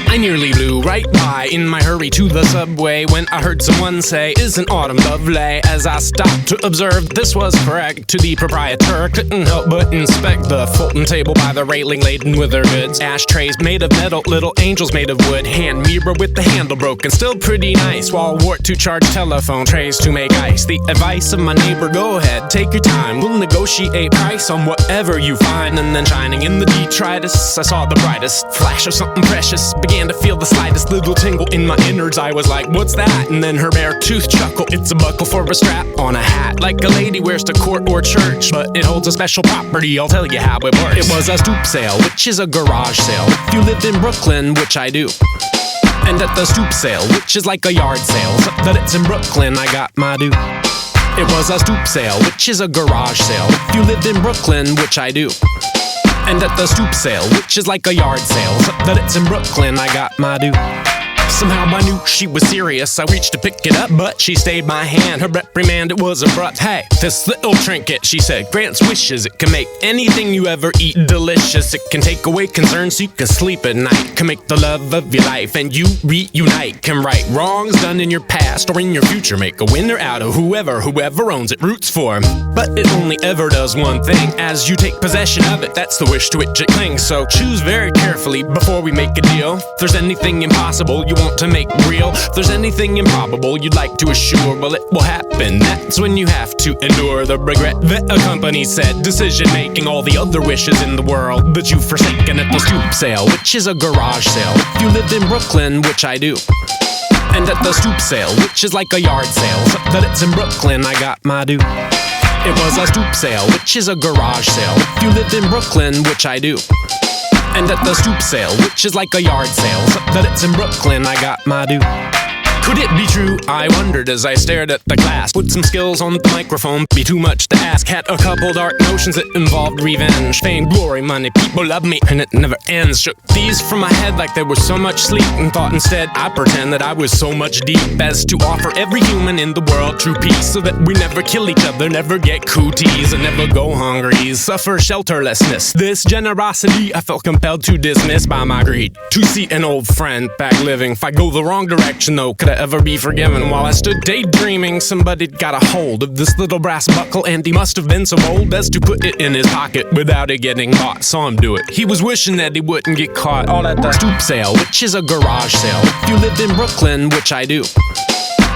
I nearly blew right by in my hurry to the subway when I heard someone say, "Isn't autumn lovely?" As I stopped to observe this was correct to the proprietor, couldn't help but inspect the Fulton table by the railing laden with her goods. Ashtrays made of metal, little angels made of wood, hand mirror with the handle broken, still pretty nice. Wall wart to charge telephone, trays to make ice. The advice of my neighbor, go ahead, take your time, we'll negotiate price on whatever you find. And then shining in the detritus, I saw the brightest flash of something precious, began to feel the slightest little tingle in my innards. I was like, what's that? And then her bare tooth chuckle, it's a buckle for a strap on a hat, like a lady wears to court or church, but it holds a special property, I'll tell you how it works. It was a stoop sale, which is a garage sale if you lived in Brooklyn, which I do. And at the stoop sale, which is like a yard sale, except that it's in Brooklyn, I got my due. It was a stoop sale, which is a garage sale if you lived in Brooklyn, which I do. And at the stoop sale, which is like a yard sale, except that it's in Brooklyn, I got my due. Somehow I knew she was serious. I reached to pick it up, but she stayed my hand. Her reprimand, it was abrupt. Hey, this little trinket, she said, grants wishes. It can make anything you ever eat delicious. It can take away concerns so you can sleep at night. Can make the love of your life and you reunite. Can right wrongs done in your past or in your future. Make a winner out of whoever owns it roots for. But it only ever does one thing. As you take possession of it, that's the wish to which it clings. So choose very carefully before we make a deal. If there's anything impossible you want to make real, if there's anything improbable you'd like to assure, well, it will happen. That's when you have to endure the regret that accompanies said decision making. All the other wishes in the world that you've forsaken at the stoop sale, which is a garage sale if you lived in Brooklyn, which I do. And at the stoop sale, which is like a yard sale, except that it's in Brooklyn, I got my due. It was a stoop sale, which is a garage sale if you lived in Brooklyn, which I do. And at the stoop sale, which is like a yard sale, except that it's in Brooklyn, I got my due. Could it be true? I wondered as I stared at the glass. Would some skills on the microphone be too much to ask? Had a couple dark notions that involved revenge, fame, glory, money, people love me, and it never ends. Shook these from my head like there was so much sleep, and thought instead I'd pretend that I was so much deep as to offer every human in the world true peace, so that we never kill each other, never get cooties, and never go hungry, suffer shelterlessness. This generosity I felt compelled to dismiss by my greed to see an old friend back living. If I go the wrong direction though, could I ever be forgiven? While I stood daydreaming, somebody got a hold of this little brass buckle, and he must have been so bold as to put it in his pocket without it getting caught. Saw him do it. He was wishing that he wouldn't get caught. All at the stoop sale, which is a garage sale if you lived in Brooklyn, which I do.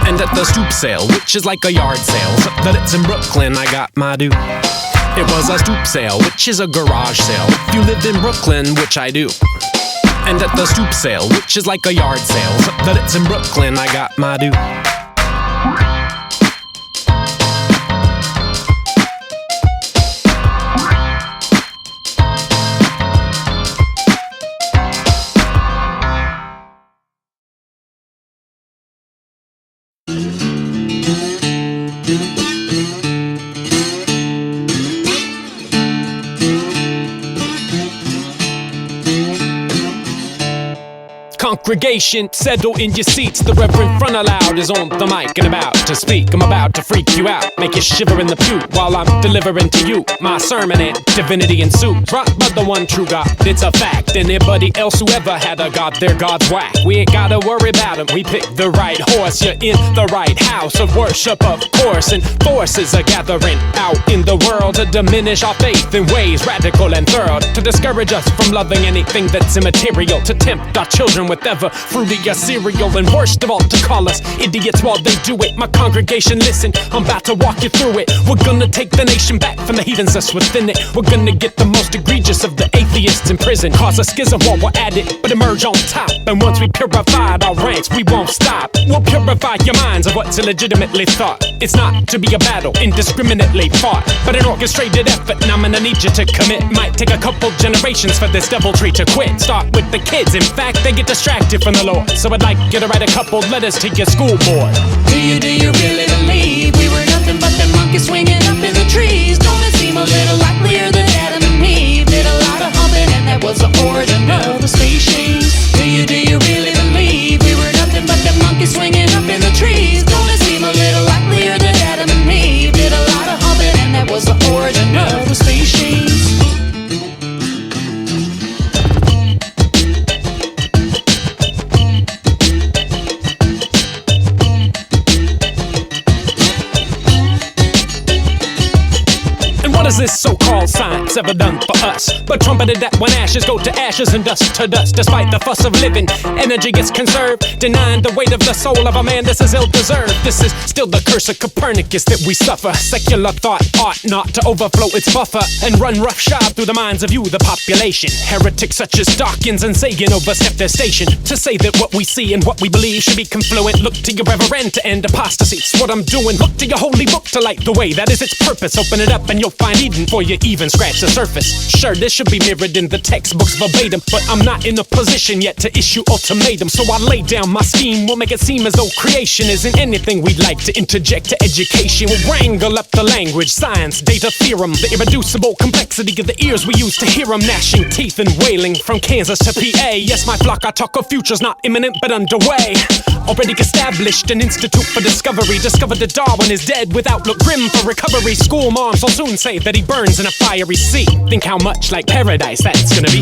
And at the stoop sale, which is like a yard sale, except that it's in Brooklyn, I got my due. It was a stoop sale, which is a garage sale if you lived in Brooklyn, which I do. And at the stoop sale, which is like a yard sale, except that it's in Brooklyn, I got my due. Congregation, settle in your seats. The Reverend Front Aloud is on the mic and about to speak. I'm about to freak you out, make you shiver in the pew while I'm delivering to you my sermon and divinity ensues. Brought by the one true God, it's a fact. Anybody else who ever had a God, their God's whack. We ain't gotta worry about him, we picked the right horse. You're in the right house of worship, of course. And forces are gathering out in the world to diminish our faith in ways radical and thorough, to discourage us from loving anything that's immaterial, to tempt our children with ever fruitier cereal, and worst of all, to call us idiots while they do it. My congregation, listen, I'm about to walk you through it. We're gonna take the nation back from the heathens that's within it. We're gonna get the most egregious of the atheists in prison, cause a schism while we're at it, but emerge on top. And once we purified our ranks, we won't stop. We'll purify your minds of what's illegitimately thought. It's not to be a battle indiscriminately fought, but an orchestrated effort, and I'm gonna need you to commit. Might take a couple generations for this deviltry to quit. Start with the kids, in fact, they get distracted from the Lord. So I'd like you to write a couple letters to your school board. Do you really believe we were nothing but the monkeys swinging up in the trees? Don't it seem a little likelier that Adam and Eve did a lot of humping and that was the origin of the species? Do you really believe we were nothing but the monkeys swinging up in the trees? Don't it seem a little likelier that Adam and Eve did a lot of humping and that was the origin of the species? that's ever done for us. But trumpeted that when ashes go to ashes and dust to dust. Despite the fuss of living, energy gets conserved, denying the weight of the soul of a man. This is ill-deserved. This is still the curse of Copernicus that we suffer. Secular thought ought not to overflow its buffer and run roughshod through the minds of you, the population. Heretics such as Dawkins and Sagan overstep their station to say that what we see and what we believe should be confluent. Look to your reverend to end apostasy. It's what I'm doing. Look to your holy book to light the way. That is its purpose. Open it up and you'll find Eden before you even scratch the surface. Sure, this should be mirrored in the textbooks verbatim, but I'm not in a position yet to issue ultimatum. So I lay down my scheme. We'll make it seem as though creation isn't anything we'd like to interject to education. We'll wrangle up the language, science, data, theorem, the irreducible complexity of the ears we use to hear them, gnashing teeth and wailing from Kansas to PA. Yes, my flock, I talk of futures not imminent but underway. Already established an institute for discovery. Discovered that Darwin is dead with outlook grim for recovery. School moms will soon say that he burns in a fiery sea. Think how much like paradise that's gonna be.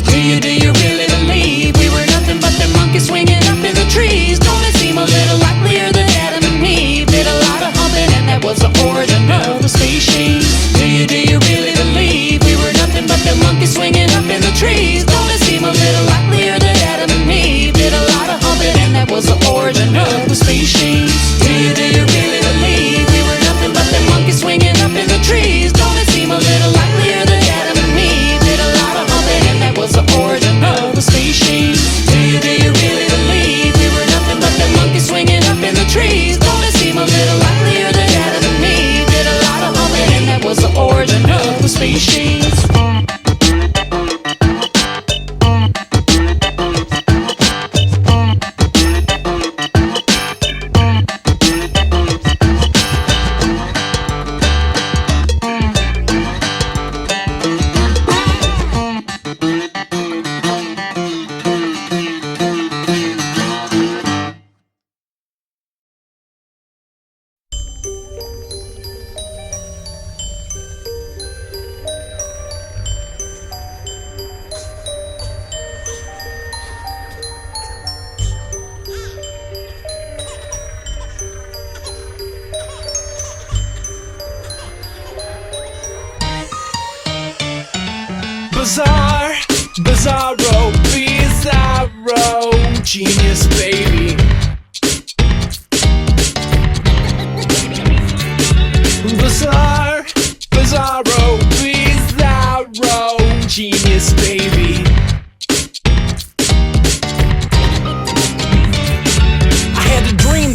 Do you really believe we were nothing but the monkeys swinging up in the trees? Don't it seem a little likelier than Adam and Eve did a lot of humping and that was the origin of the species? Do you really believe we were nothing but the monkeys swinging up in the trees? Don't it seem a little likelier than Adam and Eve did a lot of humping and that was the origin of the species? Do you really believe we were nothing but the monkeys swinging up in the trees? Don't it seem a little likelier than Adam and Eve did a lot of humping and that was the origin of the species? Do you really believe we were nothing but the monkeys swinging up in the trees? Don't it seem a little likelier than Adam and Eve did a lot of humping and that was the origin of the species? Bizarre, bizarro, bizarro, genius baby. Bizarre, bizarro, bizarro, genius baby.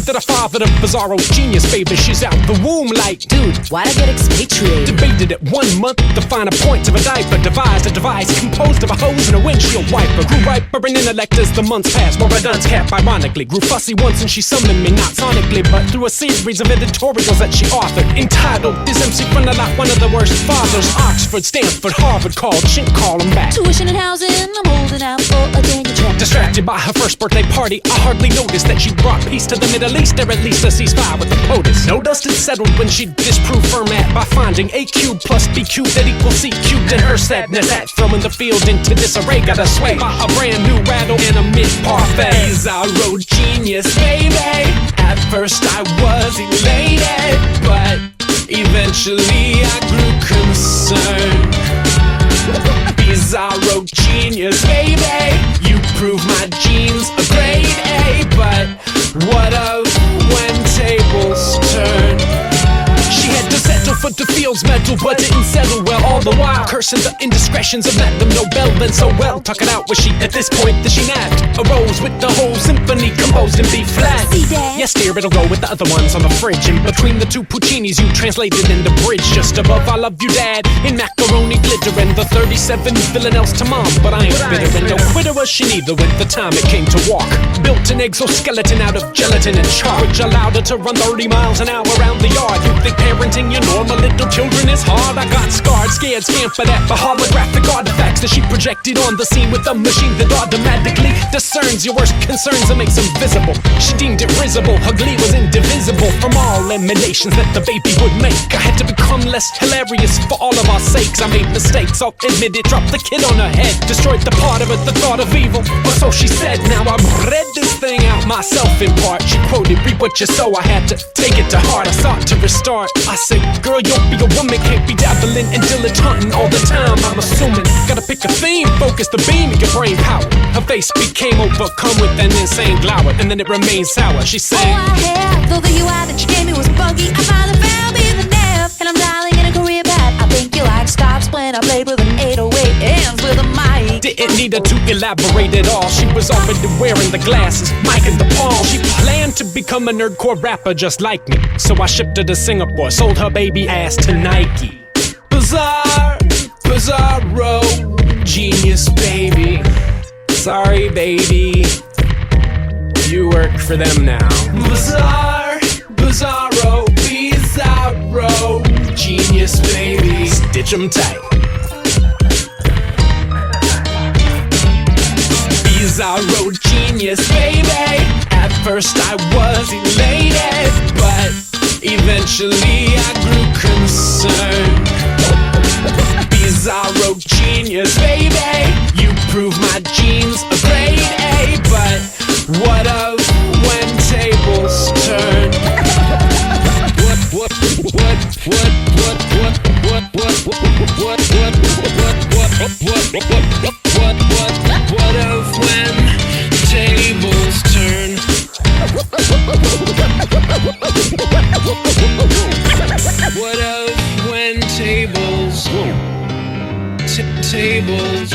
That I fathered a bizarro genius baby. She's out the womb like, dude, why'd I get expatriated? Debated it 1 month to find a point of a diaper. Devised a device composed of a hose and a windshield wiper. Grew riper in intellect as the months passed. More a dunce cap, ironically. Grew fussy once and she summoned me, not sonically, but through a series of editorials that she authored. Entitled, this MC from the lot, one of the worst fathers. Oxford, Stanford, Harvard called, shouldn't call him back. Tuition and housing, I'm holding out for a Daniel check. Distracted by her first birthday party, I hardly noticed that she brought peace to the Middle East, or at least a ceasefire with the POTUS. No dust had settled when she disproved Fermat by finding A cubed plus B cubed that equals C cubed. And her sadness at throwing the field into disarray got her swayed by a brand new rattle and a mid-parfait. Bizarro genius, baby. At first I was elated, but eventually I grew concerned. Bizarro genius, baby. You prove my genes a grade A, but what of when tables turn? She had to settle for the field's medal, but didn't settle well. All the while cursing the indiscretions of Madame Nobel. Then so well, tuck it out was she at this point that she napped. Arose with the whole symphony composed in B flat. Yes dear, it'll go with the other ones on the fridge. In between the two Puccinis you translated in the bridge. Just above I love you dad, in macaroni glitter. And the 37 villanelles to mom. But I ain't bitter and no quitter was she neither when the time it came to walk. Built an exoskeleton out of gelatin and chalk, which allowed her to run 30 miles an hour around the yard. You think parenting your normal little children is hard? I got scarred, scared, scampered at the holographic artifacts that she projected on the scene with a machine that automatically discerns your worst concerns and makes them visible. She deemed it risible, her glee was indivisible from all emanations that the baby would make. I had to become less hilarious for all of our sakes. I made mistakes mistakes, I'll admit it. Dropped the kid on her head, destroyed the part of it, the thought of evil. Or so she said. Now I've read this thing out myself in part. She quoted, reap what you sow. I had to take it to heart. I sought to restart. I said, girl, you'll be a woman. Can't be dabbling and dilettanting all the time, I'm assuming. Gotta pick a theme, focus the beam of your brain power. Her face became overcome with an insane glower, and then it remained sour. She said, Oh, I have, though the UI that you gave me was buggy. I finally found me the nerve, and I'm dialing in a career path. I think you like stops when I played with an 808, ends with a mic. Didn't need her to elaborate at all. She was already wearing the glasses, mic in the palm. She planned to become a nerdcore rapper just like me. So I shipped her to Singapore, sold her baby ass to Nike. Bizarro, genius baby. Sorry baby, you work for them now. Bizarro, genius baby. Stitch 'em tight. Bizarro, genius baby. At first I was elated, but eventually I grew concerned. Bizarro, genius baby. You prove my genes a grade A, but what of when tables turn? What of when tables turn? What of when tables tables?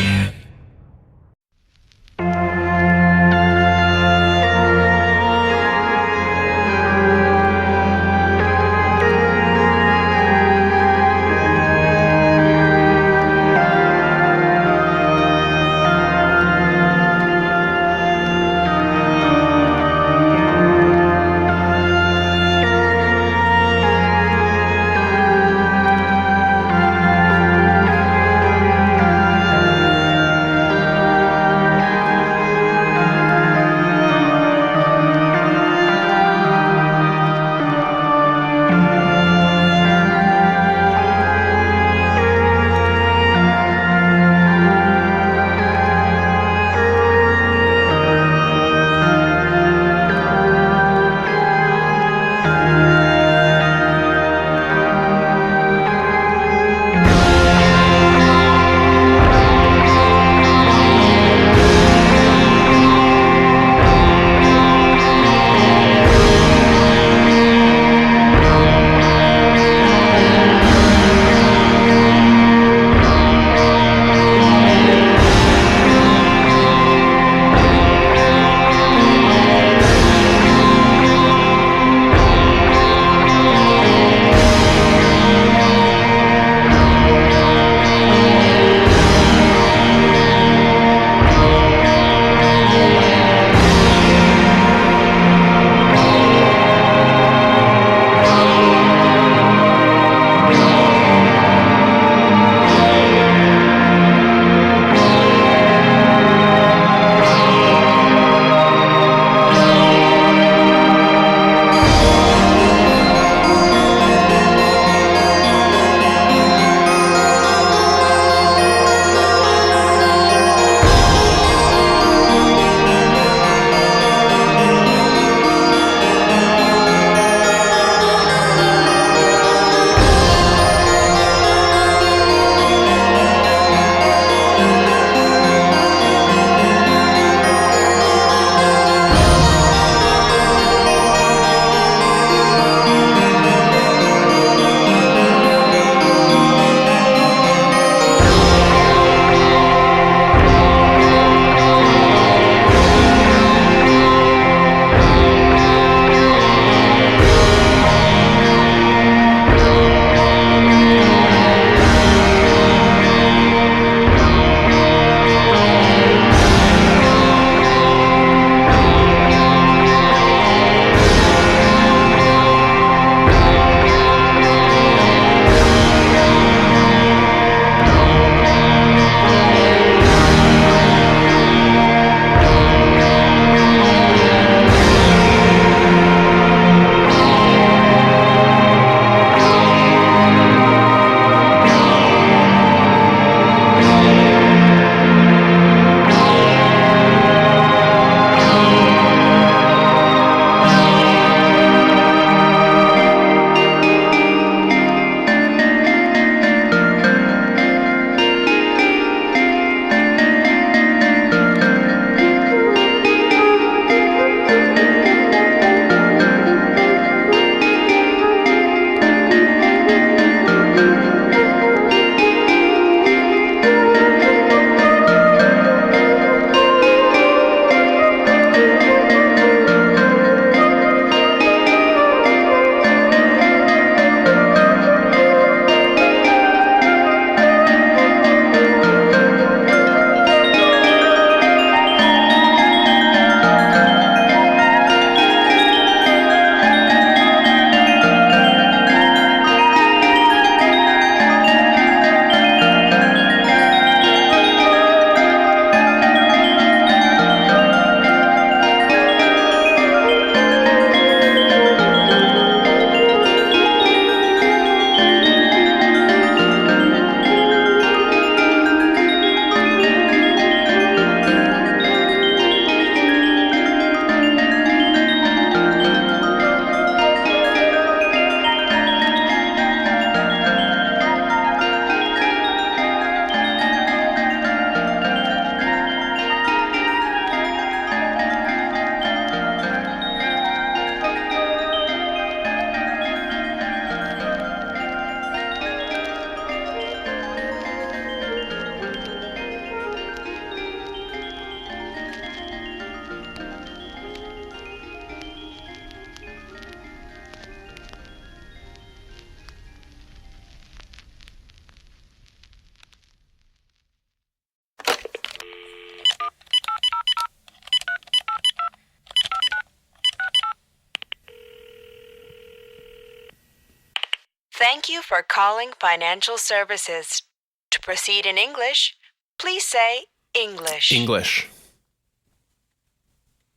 Thank you for calling Financial Services. To proceed in English, please say English. English.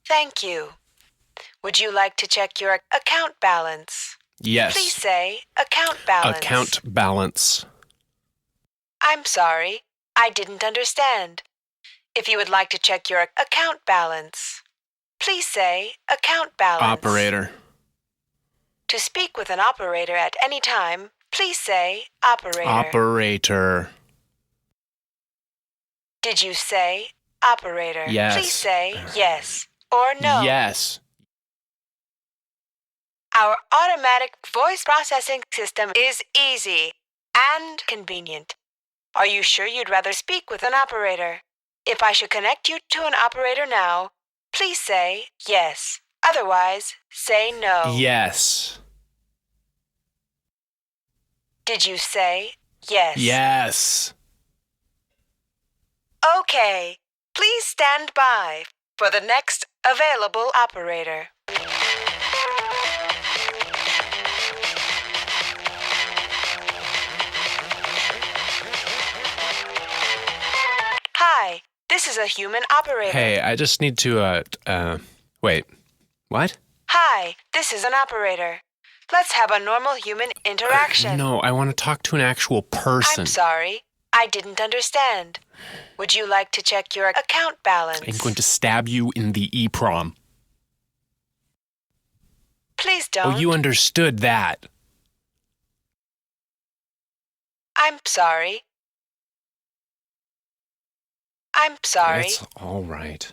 Thank you. Would you like to check your account balance? Yes. Please say account balance. Account balance. I'm sorry, I didn't understand. If you would like to check your account balance, please say account balance. Operator. To speak with an operator at any time, please say operator. Operator. Did you say operator? Yes. Please say yes or no. Yes. Our automatic voice processing system is easy and convenient. Are you sure you'd rather speak with an operator? If I should connect you to an operator now, please say yes. Otherwise, say no. Yes. Did you say yes? Yes. Okay. Please stand by for the next available operator. Hi, this is a human operator. Hey, I just need to, wait. What? Hi, this is an operator. Let's have a normal human interaction. No, I want to talk to an actual person. I'm sorry, I didn't understand. Would you like to check your account balance? I'm going to stab you in the EEPROM. Please don't. Oh, you understood that. I'm sorry. I'm sorry. It's all right.